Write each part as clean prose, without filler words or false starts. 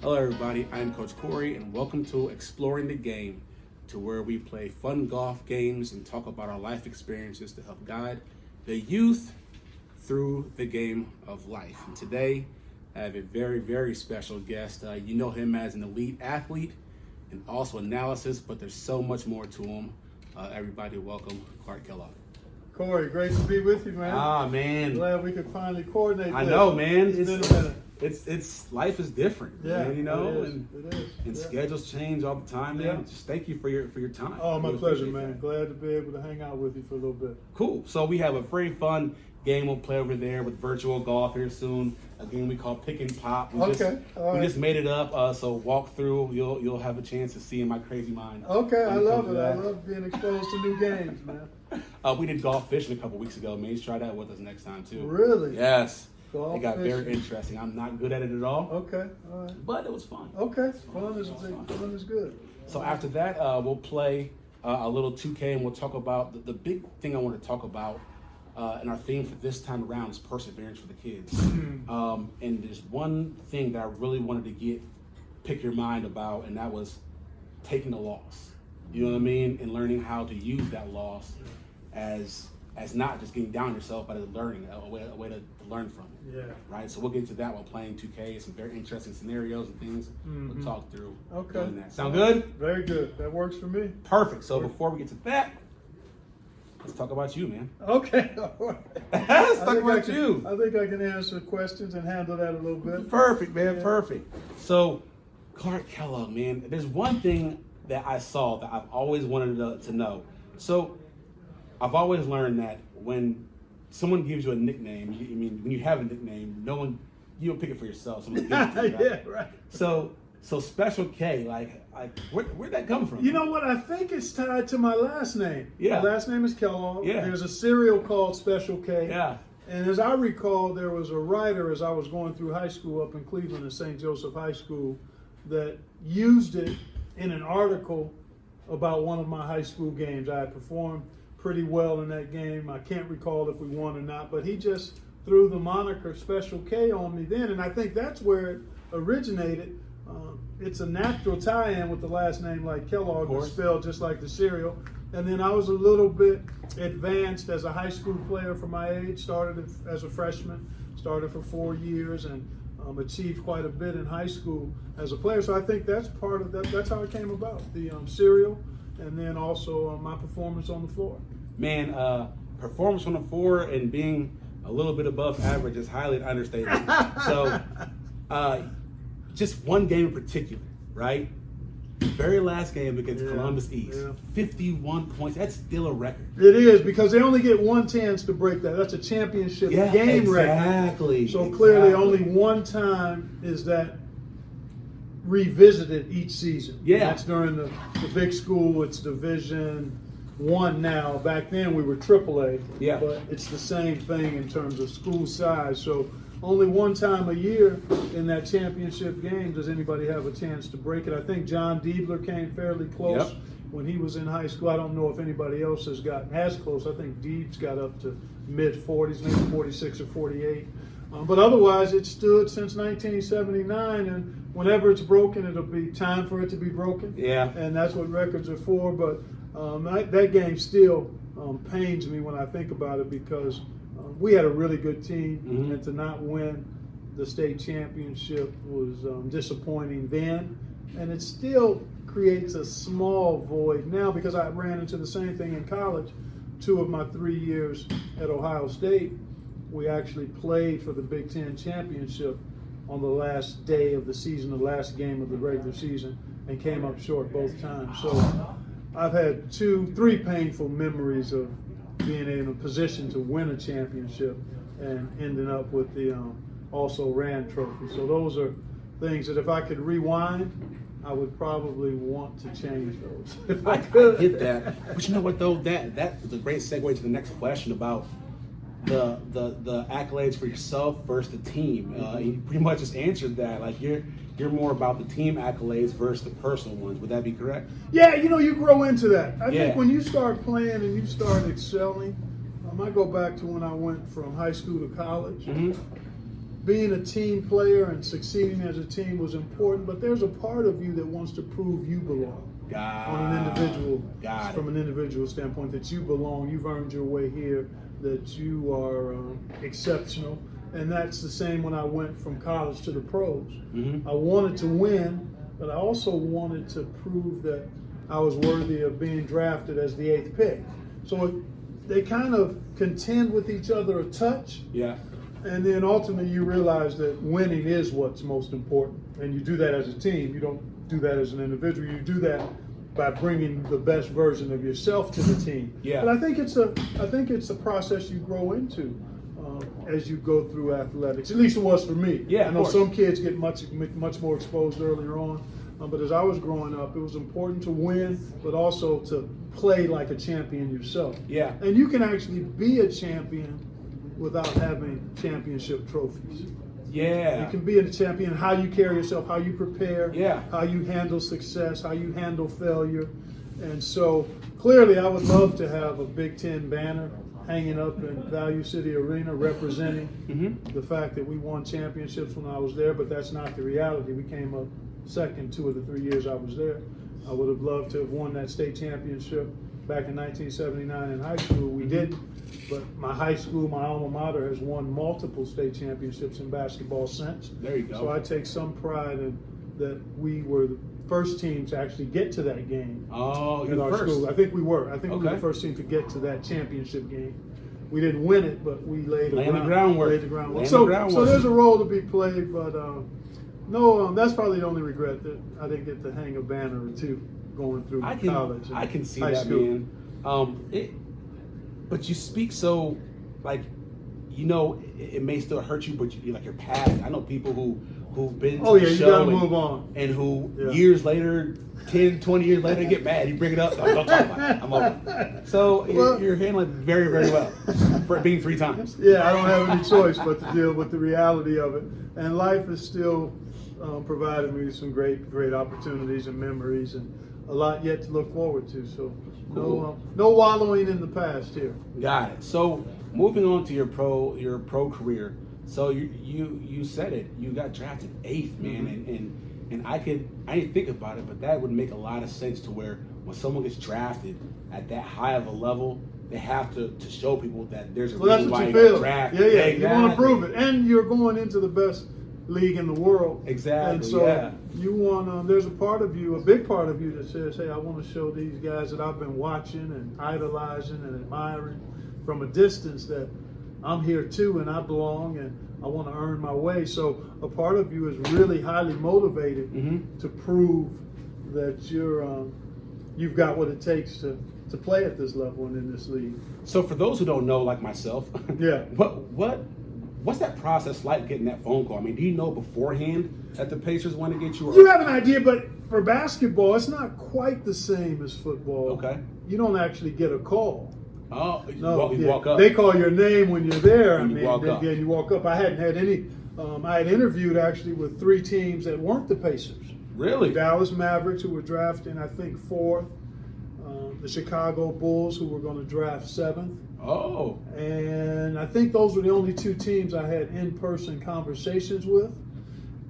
Hello everybody, I'm Coach Corey and welcome to Exploring the Game, to where we play fun golf games and talk about our life experiences to help guide the youth through the game of life. And today I have a very, very special guest. You know him as an elite athlete and also analysis, but there's so much more to him. Everybody welcome Clark Kellogg. Corey, great to be with you, man. Ah, man. Glad we could finally coordinate. I know, man. It's been a minute. It's life is different, Yeah, man, you know, it is. and schedules change all the time, man. Yeah. Just thank you for your time. Oh, my Really pleasure, appreciate man. that. Glad to be able to hang out with you for a little bit. Cool. So we have a very fun game we'll play over there with virtual golf here soon. A game we call Pick and Pop. We just made it up. So walk through. You'll have a chance to see in my crazy mind. Okay, I love it. I That. love being exposed to new games, man. We did golf fishing a couple weeks ago. Maybe try that with us next time too. Really? Yes. Golf It got fishing. very interesting. I'm not good at it at all, Okay, all right. but it was fun. Okay, fun is good. So after that, we'll play a little 2K and we'll talk about the big thing I want to talk about. And our theme for this time around is perseverance for the kids. And there's one thing that I really wanted to pick your mind about, and that was taking a loss. You know what I mean? And learning how to use that loss as not just getting down on yourself, but as learning, a way to learn from it. Yeah. Right? So we'll get to that while playing 2K, some very interesting scenarios and things we'll talk through. Okay. Doing that. Sound good? Very good. That works for me. Perfect. So before we get to that, let's talk about you, man. Okay. All right. Let's talk I think about you. I think I can answer questions and handle that a little bit. Perfect, man. Yeah. Perfect. So, Clark Kellogg, man, there's one thing that I saw that I've always wanted to know. So, I've always learned that when someone gives you a nickname, when you have a nickname, you don't pick it for yourself. Someone gives it to you, right? Yeah, right. So Special K, where'd that come from? You know what? I think it's tied to my last name. Yeah. My last name is Kellogg. Yeah. There's a cereal called Special K. Yeah. And as I recall, there was a writer as I was going through high school up in Cleveland at St. Joseph High School that used it in an article about one of my high school games. I had performed pretty well in that game. I can't recall if we won or not, but he just threw the moniker Special K on me then, and I think that's where it originated. It's a natural tie-in with the last name like Kellogg, it's spelled just like the cereal. And then I was a little bit advanced as a high school player for my age, started as a freshman, started for 4 years, and achieved quite a bit in high school as a player. So I think that's part of that. That's how it came about, the cereal, and then also my performance on the floor. Man, performance on the floor and being a little bit above average is highly an understatement. So, just one game in particular, right? Very last game against Columbus East, 51 points. That's still a record. It is, because they only get one chance to break that. That's a championship game record. Exactly. So clearly only one time is that revisited each season. Yeah. That's during the big school. It's Division I now. Back then we were AAA. Yeah. But it's the same thing in terms of school size. So only one time a year in that championship game does anybody have a chance to break it. I think John Diebler came fairly close when he was in high school. I don't know if anybody else has gotten as close. I think Deeb's got up to mid-40s, maybe 46 or 48. But otherwise, it stood since 1979, and whenever it's broken, it'll be time for it to be broken. Yeah. And that's what records are for. But that game still pains me when I think about it, because we had a really good team, and to not win the state championship was disappointing then. And it still creates a small void now, because I ran into the same thing in college. 2 of my 3 years at Ohio State, we actually played for the Big Ten championship on the last day of the season, the last game of the regular season, and came up short both times. So I've had 3 painful memories of being in a position to win a championship and ending up with the also ran trophy. So those are things that if I could rewind, I would probably want to change those. If I could. I get that. But you know what though? That is a great segue to the next question about the accolades for yourself versus the team. You pretty much just answered that. Like you're more about the team accolades versus the personal ones. Would that be correct? Yeah, you grow into that. I think when you start playing and you start excelling, I go back to when I went from high school to college. being a team player and succeeding as a team was important, but there's a part of you that wants to prove you belong. On an individual, from an individual standpoint, that you belong, you've earned your way here, that you are exceptional. And that's the same when I went from college to the pros. Mm-hmm. I wanted to win, but I also wanted to prove that I was worthy of being drafted as the 8th pick. So they kind of contend with each other a touch. Yeah. And then ultimately you realize that winning is what's most important. And you do that as a team. You don't do that as an individual. You do that by bringing the best version of yourself to the team. Yeah. But I think it's a process you grow into as you go through athletics. At least it was for me. Yeah, I know some kids get much more exposed earlier on. But as I was growing up, it was important to win, but also to play like a champion yourself. Yeah. And you can actually be a champion without having championship trophies. Yeah. You can be a champion how you carry yourself, how you prepare, Yeah. how you handle success, how you handle failure. And so clearly I would love to have a Big Ten banner hanging up in Value City Arena representing the fact that we won championships when I was there, but that's not the reality. We came up second 2 of the 3 years I was there. I would have loved to have won that state championship back in 1979 in high school. We didn't, but my high school, my alma mater, has won multiple state championships in basketball since. There you go. So I take some pride in that we were the first team to actually get to that game. Oh, in you're our first. school. I think we were. I think we were Okay. the first team to get to that championship game. We didn't win it, but we laid the groundwork. groundwork. So there's a role to be played, but no, that's probably the only regret, that I didn't get to hang a banner or two going through college. And I can see high that, school. man. But you speak so, like, you know, it may still hurt you, but you're past. I know people who've been to the you show gotta move on. and who years later, 10, 20 years later, get mad. You bring it up, don't talk about it. I'm over it. So you're handling it very, very well for it being 3 times. Yeah, I don't have any choice but to deal with the reality of it. And life is still provided me some great opportunities and memories, and a lot yet to look forward to. So no wallowing in the past here. Got it. So moving on to your pro career. So you said it. You got drafted 8th, man, and I didn't think about it, but that would make a lot of sense to where when someone gets drafted at that high of a level, they have to show people that there's a reason why you got drafted. Yeah, exactly. You want to prove it, and you're going into the best league in the world. Exactly. And so you want there's a part of you, a big part of you, that says, hey, I want to show these guys that I've been watching and idolizing and admiring from a distance that I'm here too, and I belong, and I want to earn my way. So a part of you is really highly motivated to prove that you've got what it takes to play at this level and in this league. So for those who don't know, like myself, what's that process like, getting that phone call? I mean, do you know beforehand that the Pacers want to get you? You have an idea, but for basketball, it's not quite the same as football. Okay. You don't actually get a call. Oh, No, you walk up. They call your name when you're there. You walk up. You walk up. I hadn't had any. I had interviewed actually with 3 teams that weren't the Pacers. Really? The Dallas Mavericks, who were drafting, I think, 4th. The Chicago Bulls, who were going to draft 7th. Oh. And I think those were the only 2 teams I had in-person conversations with.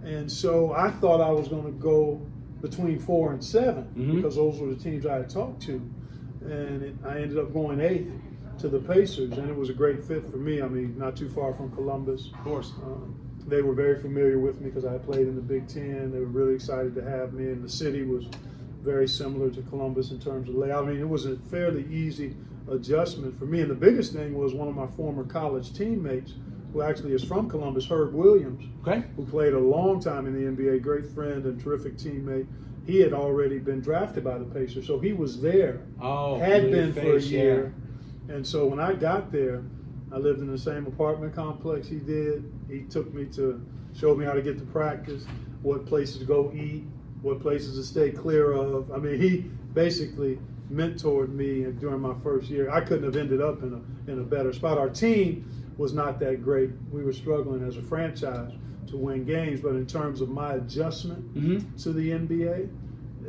And so I thought I was going to go between 4 and 7 because those were the teams I had talked to. And I ended up going 8th to the Pacers, and it was a great fit for me. I mean, not too far from Columbus. Of course. They were very familiar with me because I had played in the Big Ten. They were really excited to have me, and the city was very similar to Columbus in terms of layout. I mean, it was a fairly easy adjustment for me. And the biggest thing was one of my former college teammates, who actually is from Columbus, Herb Williams, who played a long time in the NBA, great friend and terrific teammate. He had already been drafted by the Pacers, so he was there, had been for a year. And so when I got there, I lived in the same apartment complex he did. He took me showed me how to get to practice, what places to go eat, what places to stay clear of. I mean, he basically mentored me during my first year. I couldn't have ended up in a better spot. Our team was not that great. We were struggling as a franchise to win games, but in terms of my adjustment to the NBA,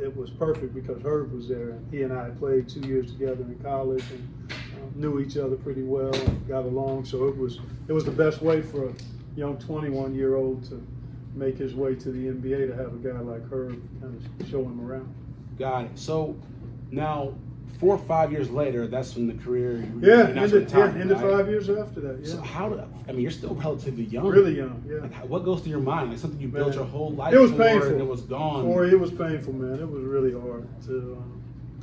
it was perfect because Herb was there, and he and I had played 2 years together in college and knew each other pretty well and got along. So it was the best way for young 21-year-old to make his way to the NBA, to have a guy like Herb kind of show him around. Got it. So now, 4 or 5 years later, that's when the career. Ended right? 5 years after that. Yeah. So you're still relatively young. Really young, yeah. Like, what goes through your mind? Like something you built your whole life It was for, painful. and it was gone. It was painful, man. It was really hard to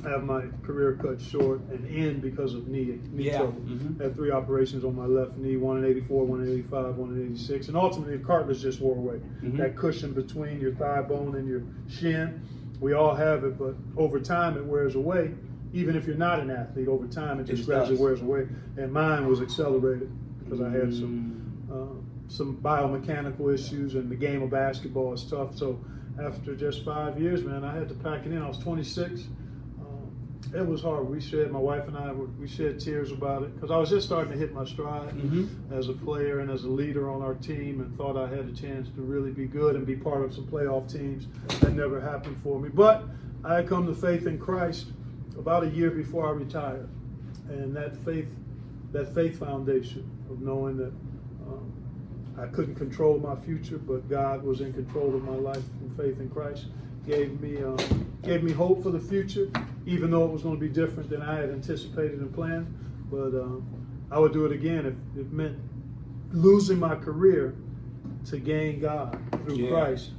have my career cut short and end because of knee trouble. Mm-hmm. Had 3 operations on my left knee, one in 84, one in 85, one in 86, and ultimately the cartilage just wore away. Mm-hmm. That cushion between your thigh bone and your shin, we all have it, but over time it wears away. Even if you're not an athlete, over time it just gradually wears away. And mine was accelerated because I had some biomechanical issues, and the game of basketball is tough. So after just 5 years, man, I had to pack it in. I was 26. It was hard. My wife and I, we shed tears about it because I was just starting to hit my stride as a player and as a leader on our team, and thought I had a chance to really be good and be part of some playoff teams. That never happened for me. But I had come to faith in Christ about a year before I retired, and that faith foundation of knowing that I couldn't control my future, but God was in control of my life, and faith in Christ gave me hope for the future, even though it was going to be different than I had anticipated and planned. But I would do it again if it meant losing my career to gain God through Christ.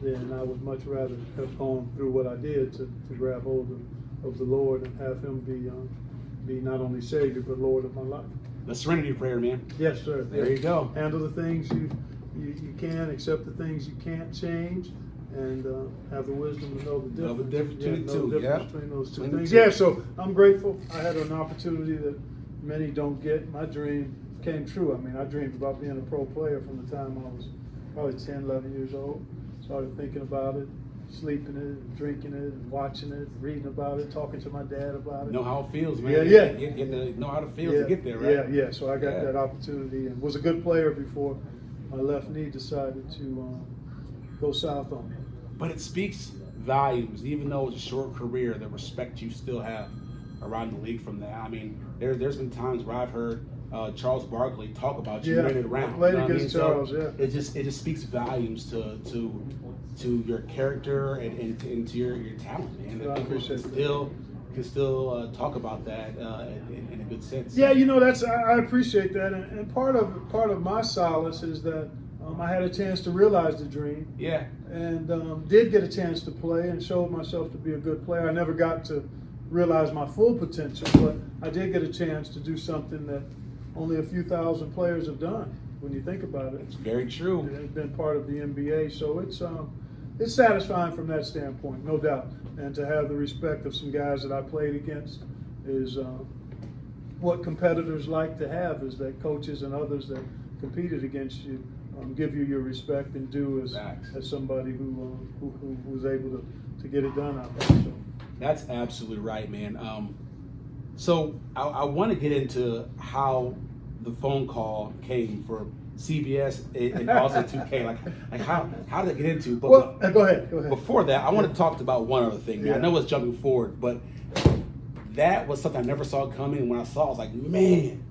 Then I would much rather have gone through what I did to grab hold of the Lord and have Him be not only Savior but Lord of my life. The serenity prayer, man. Yes, sir. There you go. Handle the things you can, accept the things you can't change, and have the wisdom to know the difference. Know the difference between the two. Between those two things. Yeah, so I'm grateful. I had an opportunity that many don't get. My dream came true. I mean, I dreamed about being a pro player from the time I was probably 10, 11 years old. Started thinking about it, sleeping it, drinking it, watching it, reading about it, talking to my dad about it. Know how it feels, man. Getting to know how it feels to get there, right? Yeah. So I got that opportunity and was a good player before my left knee decided to go south on me. But it speaks volumes, even though it's a short career, the respect you still have around the league from that. I mean, there's been times where I've heard Charles Barkley talk about you running around. Played against Charles, so it just speaks volumes to your character and to your talent, man. I appreciate that. Can still talk about that in a good sense. Yeah, I appreciate that, and part of my solace is that I had a chance to realize the dream. Yeah. And did get a chance to play and showed myself to be a good player. I never got to realize my full potential, but I did get a chance to do something that only a few thousand players have done. When you think about it, it's very true. It's been part of the NBA, so it's satisfying from that standpoint, no doubt. And to have the respect of some guys that I played against is what competitors like to have, is that coaches and others that competed against you give you your respect and due as somebody who was able to get it done out there. So. That's absolutely right, man. So I want to get into how the phone call came for CBS and also 2K. Like how did it get into? But go ahead. Before that, I want to talk about one other thing. Man. I know it's jumping forward, but that was something I never saw coming. And when I saw it, I was like, man,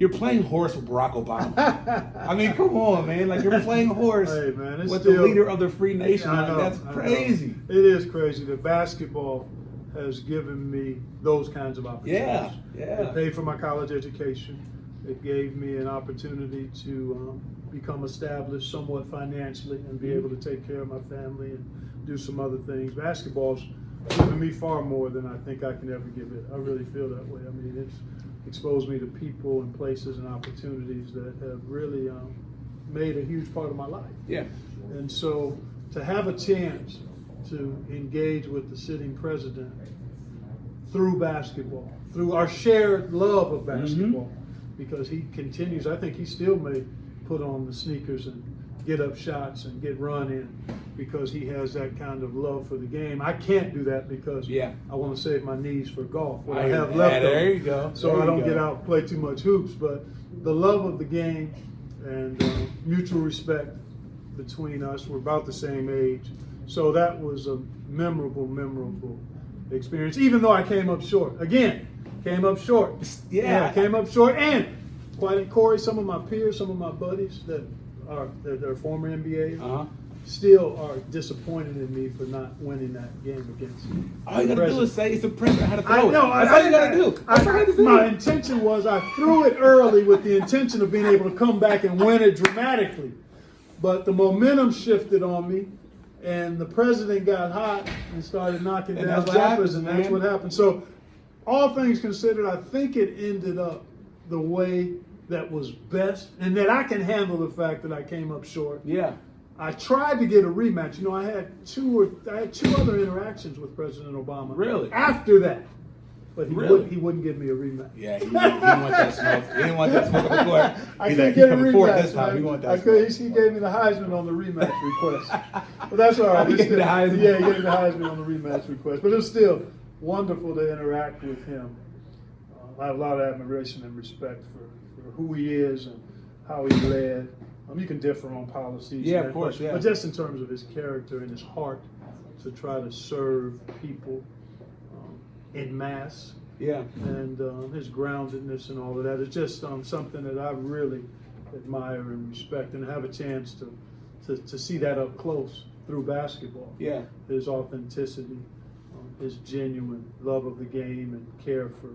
you're playing horse with Barack Obama. I mean, come on, man. Like, you're playing horse with the leader of the free nation. That's crazy. It is crazy. The basketball has given me those kinds of opportunities. Yeah. It paid for my college education. It gave me an opportunity to become established somewhat financially and be able to take care of my family and do some other things. Basketball's given me far more than I think I can ever give it. I really feel that way. I mean, it's exposed me to people and places and opportunities that have really made a huge part of my life. Yeah. And so to have a chance to engage with the sitting president through basketball, through our shared love of basketball, because he continues, I think he still may put on the sneakers and get up shots and get run in because he has that kind of love for the game. I can't do that because I want to save my knees for golf. What I have left there you go. So I don't get out and play too much hoops. But the love of the game and mutual respect between us, we're about the same age. So that was a memorable experience, even though I came up short. Again, came up short. Yeah. Came up short and quite Corey, some of my peers, some of my buddies that are they're former NBA, still are disappointed in me for not winning that game against them. All you gotta do is say it's the president how to throw I know. That's all you gotta do. That's all you have to My do. intention was I threw it early with the intention of being able to come back and win it dramatically. But the momentum shifted on me, and the president got hot and started knocking And down that's what jumpers, happens, and that's man. what happened. So, all things considered, I think it ended up the way that was best, and that I can handle the fact that I came up short. Yeah. I tried to get a rematch. You know, I had two other interactions with President Obama. Really? After that, but Really? he wouldn't give me a rematch. Yeah, he didn't want that smoke. He didn't want that smoke on the court. I He's couldn't like, get a coming forward rematch. this time. Man. He want I that could. smoke. He gave me the Heisman on the rematch request. But that's all right. He gave you the Heisman? Yeah, he gave me the Heisman on the rematch request. But it was still wonderful to interact with him. I have a lot of admiration and respect for who he is and how he led. You can differ on policies. Yeah, and of course, but, yeah. But just in terms of his character and his heart to try to serve people en masse. Yeah. And his groundedness and all of that is just something that I really admire and respect, and have a chance to see that up close through basketball. Yeah. His authenticity, his genuine love of the game and care for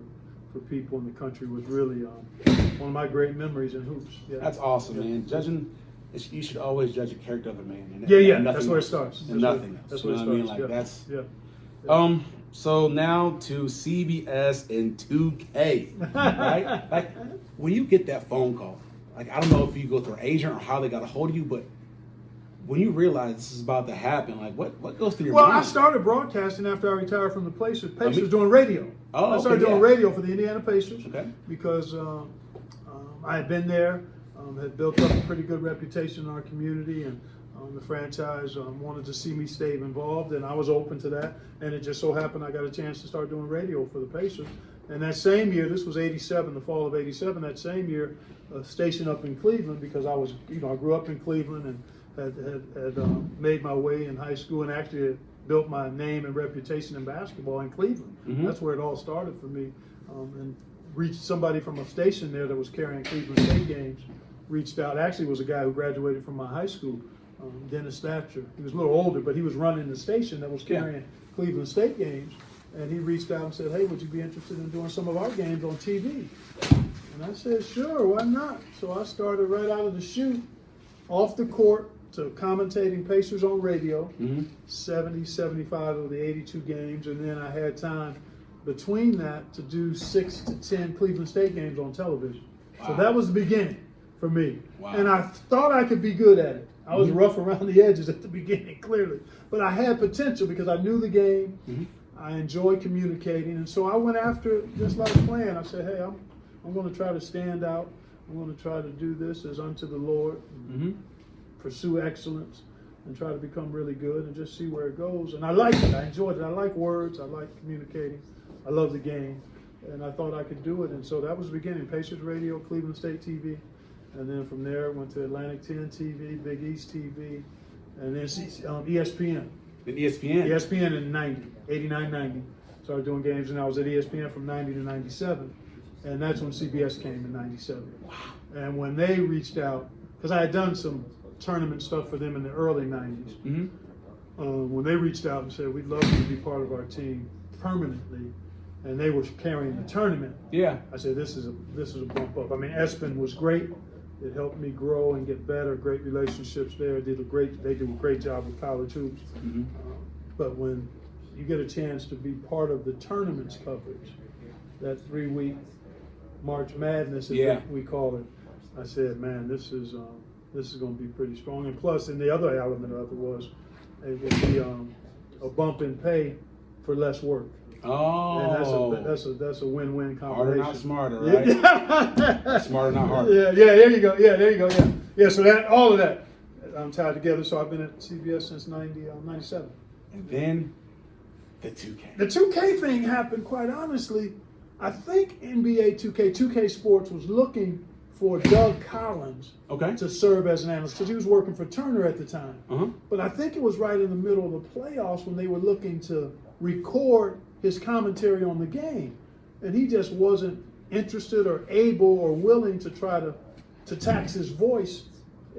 people in the country was really one of my great memories in hoops. Yeah. That's awesome, man. Judging, you should always judge the character of a man. And Yeah. nothing That's where it else. starts. And nothing else. That's You where know it what I mean? starts. Like, Yeah. that's. Yeah. So now to CBS and 2K, right? Like, when you get that phone call, like, I don't know if you go through an agent or how they got a hold of you, but when you realize this is about to happen, like, what goes through your Well, mind? I started broadcasting after I retired from the Pacers. me- Doing radio. Oh, I started okay, doing yeah. radio for the Indiana Pacers. Okay. Because I had been there, had built up a pretty good reputation in our community, and the franchise wanted to see me stay involved, and I was open to that. And it just so happened I got a chance to start doing radio for the Pacers. And that same year, this was '87, the fall of '87. That same year, stationed up in Cleveland, because I was, I grew up in Cleveland and had made my way in high school, and actually had built my name and reputation in basketball in Cleveland. Mhm. That's where it all started for me. And reached somebody from a station there that was carrying Cleveland State games. Reached out. Actually, it was a guy who graduated from my high school, Dennis Thatcher. He was a little older, but he was running the station that was carrying Cleveland State games. And he reached out and said, "Hey, would you be interested in doing some of our games on TV?" And I said, "Sure, why not?" So I started right out of the chute, off the court, to commentating Pacers on radio, 70, 75 of the 82 games. And then I had time between that to do 6 to 10 Cleveland State games on television. So that was the beginning for me. Wow. And I thought I could be good at it. I was rough around the edges at the beginning, clearly. But I had potential because I knew the game. I enjoyed communicating. And so I went after it just like planned. I said, "Hey, I'm going to try to stand out. I'm going to try to do this as unto the Lord. Pursue excellence and try to become really good and just see where it goes." And I liked it. I enjoyed it. I like words. I like communicating. I love the game. And I thought I could do it. And so that was the beginning. Pacers Radio, Cleveland State TV. And then from there, went to Atlantic 10 TV, Big East TV, and then ESPN. The ESPN. ESPN in 89, 90. Started doing games, and I was at ESPN from 90 to 97. And that's when CBS came in 97. Wow. And when they reached out, because I had done some tournament stuff for them in the early 90s. When they reached out and said, "We'd love you to be part of our team permanently," and they were carrying the tournament, I said, this is a bump up. I mean, Espen was great. It helped me grow and get better. Great relationships there. They do a great job with college hoops. But when you get a chance to be part of the tournament's coverage, that 3-week March Madness, as we call it, I said, "Man, this is going to be pretty strong." And plus, and the other element of it was, it would be a bump in pay for less work. Oh, And that's a win-win combination. harder, not smarter, right? Smarter, not harder. Yeah, there you go. Yeah. So that all of that tied together. So I've been at CBS since 97. And then the 2K. The 2K thing happened, quite honestly. I think NBA 2K Sports was looking for Doug Collins to serve as an analyst, because he was working for Turner at the time. But I think it was right in the middle of the playoffs when they were looking to record his commentary on the game. And he just wasn't interested or able or willing to try to tax his voice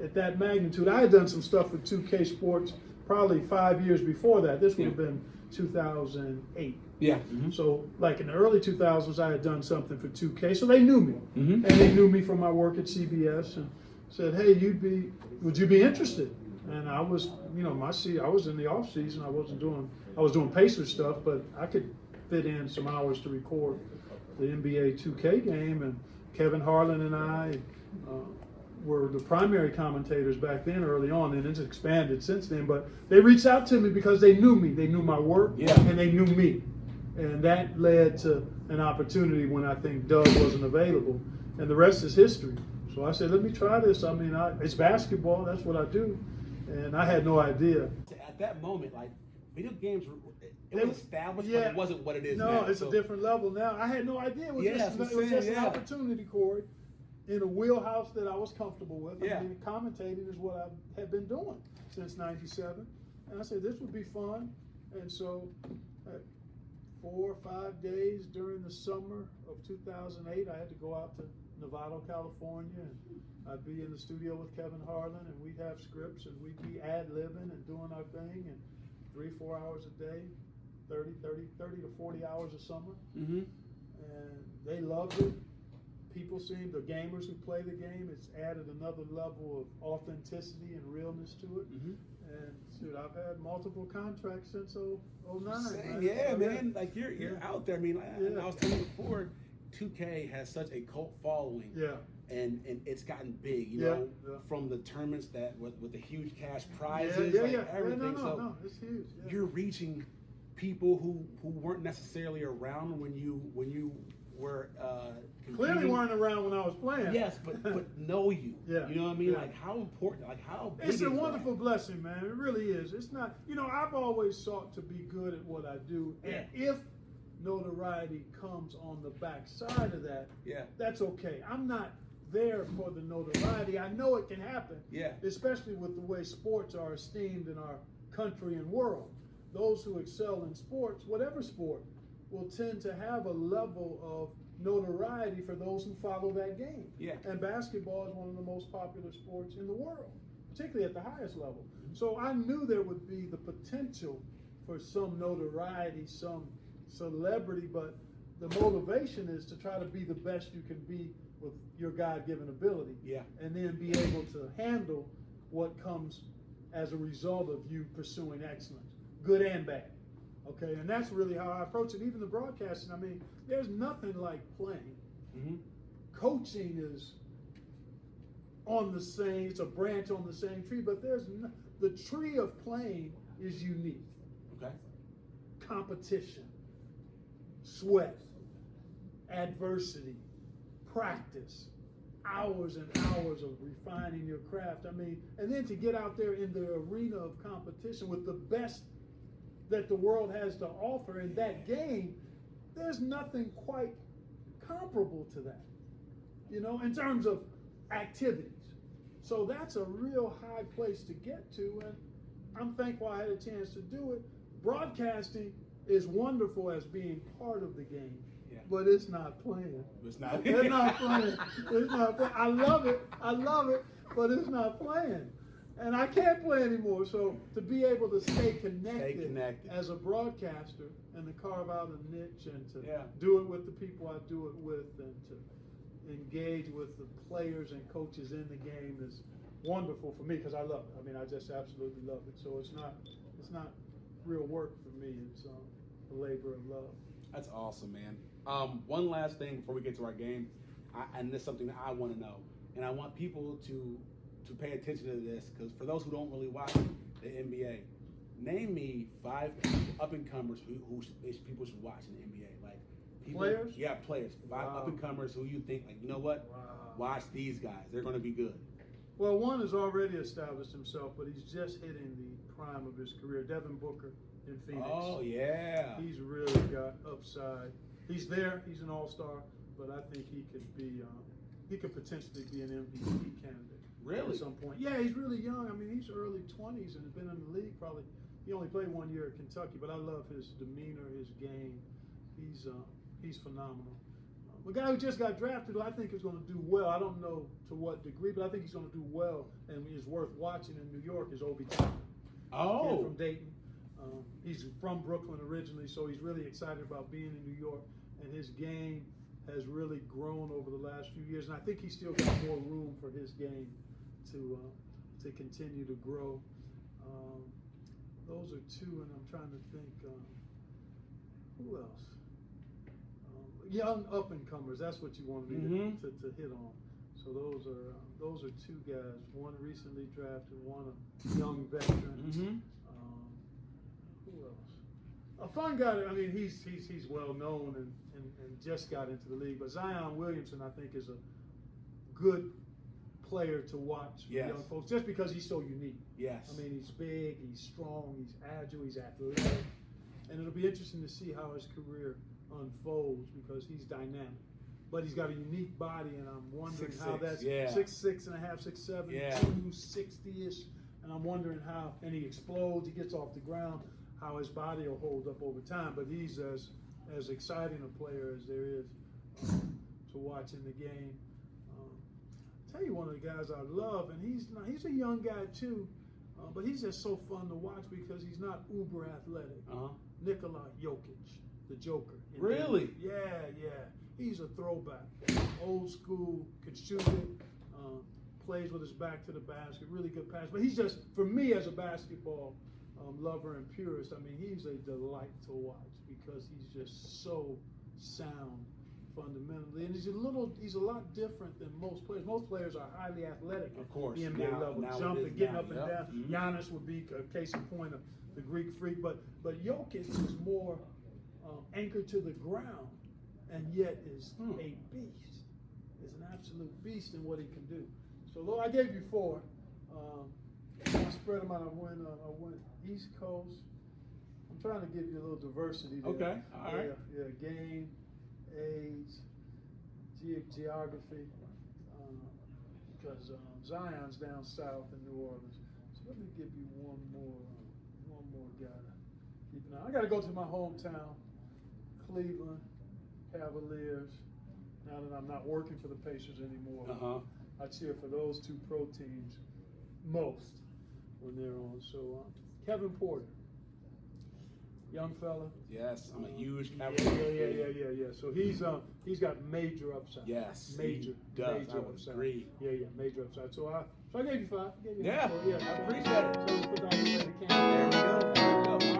at that magnitude. I had done some stuff with 2K Sports probably 5 years before that. This would have been 2008. Yeah. So like in the early 2000s, I had done something for 2K, so they knew me, Mm-hmm. and they knew me from my work at CBS, and said, "Hey, would you be interested?" And I was, I was in the off season. I was doing Pacers stuff, but I could fit in some hours to record the NBA 2K game, and Kevin Harlan and I were the primary commentators back then early on, and it's expanded since then. But they reached out to me because they knew me. They knew my work, and they knew me. And that led to an opportunity when I think Doug wasn't available. And the rest is history. So I said, let me try this. I mean, it's basketball. That's what I do. And I had no idea. At that moment, like, video games it was established, but it wasn't what it is now. No, it's a different level now. I had no idea. It was just an opportunity, Corey, in a wheelhouse that I was comfortable with. I mean, commentating is what I had been doing since '97. And I said, this would be fun. And so 4 or 5 days during the summer of 2008, I had to go out to Novato, California, and I'd be in the studio with Kevin Harlan, and we'd have scripts, and we'd be ad-libbing and doing our thing, and 3-4 hours a day, 30 to 40 hours a summer. Mm-hmm. And they loved it. People the gamers who play the game, it's added another level of authenticity and realness to it. Mm-hmm. And dude, I've had multiple contracts since 09. Yeah, man. Like you're out there. I mean, I was telling you before, 2K has such a cult following. Yeah. And it's gotten big, you know, from the tournaments that with the huge cash prizes, everything. No, it's huge. Yeah. You're reaching people who weren't necessarily around when you were clearly weren't around when I was playing. Yes, but know you. Yeah. You know what I mean? Yeah. Like how important, like how big It's a is wonderful that? blessing, man. It really is. It's not, I've always sought to be good at what I do. And if notoriety comes on the backside of that, that's okay. I'm not there for the notoriety. I know it can happen. Yeah. Especially with the way sports are esteemed in our country and world. Those who excel in sports, whatever sport, will tend to have a level of notoriety for those who follow that game. Yeah. And basketball is one of the most popular sports in the world, particularly at the highest level. So I knew there would be the potential for some notoriety, some celebrity, but the motivation is to try to be the best you can be with your God-given ability. Yeah. And then be able to handle what comes as a result of you pursuing excellence, good and bad. Okay, and that's really how I approach it. Even the broadcasting, I mean, there's nothing like playing. Mm-hmm. Coaching is on the same, it's a branch on the same tree, but the tree of playing is unique. Okay. Competition, sweat, adversity, practice, hours and hours of refining your craft. I mean, and then to get out there in the arena of competition with the best that the world has to offer in that game, there's nothing quite comparable to that, in terms of activities. So that's a real high place to get to, and I'm thankful I had a chance to do it. Broadcasting is wonderful as being part of the game, but it's not playing. It's not. It's not playing. It's not playing. I love it, but it's not playing. And I can't play anymore, so to be able to stay connected as a broadcaster and to carve out a niche and to do it with the people I do it with and to engage with the players and coaches in the game is wonderful for me because I love it. I mean, I just absolutely love it. So it's not real work for me. It's a labor of love. That's awesome, man. One last thing before we get to our game, and this is something that I want to know, and I want people to pay attention to this, because for those who don't really watch the NBA, name me 5 up-and-comers who people should watch in the NBA. Like people, players? Yeah, players. 5 up-and-comers who you think, like, you know what? Watch these guys. They're going to be good. Well, one has already established himself, but he's just hitting the prime of his career. Devin Booker in Phoenix. Oh, yeah. He's really got upside. He's there. He's an all-star, but I think he could potentially be an MVP candidate. Really? At some point. Yeah, he's really young. I mean, he's early 20s and has been in the league probably. He only played 1 year at Kentucky, but I love his demeanor, his game. He's phenomenal. A guy who just got drafted, who I think is going to do well. I don't know to what degree, but I think he's going to do well and is worth watching in New York is Obi Toppin. Oh. Kid from Dayton. He's from Brooklyn originally, so he's really excited about being in New York. And his game has really grown over the last few years. And I think he's still got more room for his game to continue to grow. Those are two, and I'm trying to think, who else? Young up-and-comers, that's what you wanted me to hit on. So those are two guys, one recently drafted, one a young veteran. Who else? A fun guy, I mean, he's well known and just got into the league, but Zion Williamson, I think, is a good player to watch for young folks, just because he's so unique. Yes. I mean, he's big, he's strong, he's agile, he's athletic, and it'll be interesting to see how his career unfolds because he's dynamic. But he's got a unique body, and I'm wondering how that's 6'6" and a half, 6'7", 260-ish, and I'm wondering how, and he explodes, he gets off the ground, how his body will hold up over time. But he's as exciting a player as there is to watch in the game. Tell you one of the guys I love, and he's a young guy too, but he's just so fun to watch because he's not uber athletic. Nikola Jokic, the Joker. Really? Yeah. He's a throwback, old school, can shoot it, plays with his back to the basket, really good pass. But he's just, for me as a basketball lover and purist, I mean, he's a delight to watch because he's just so sound fundamentally, and he's a lot different than most players. Most players are highly athletic, of course, the NBA level, jumping, getting up and down. Giannis would be a case in point of the Greek freak, but Jokic is more anchored to the ground, and yet is a beast. Is an absolute beast in what he can do. So, Lord, I gave you 4. I spread them out. I went East Coast. I'm trying to give you a little diversity there. Okay, all right. Yeah, game, age, geography, because Zion's down south in New Orleans. So let me give you one more guy to keep an eye on. I got to go to my hometown, Cleveland Cavaliers. Now that I'm not working for the Pacers anymore, I cheer for those 2 pro teams most when they're on. So Kevin Porter. Young fella. Yes, I'm a huge Cavaliers. Yeah. So he's got major upside. Yes, major. He does. Major I would upside. agree. Yeah, major upside. So I gave you 5. I appreciate it. So we put that on the There we go.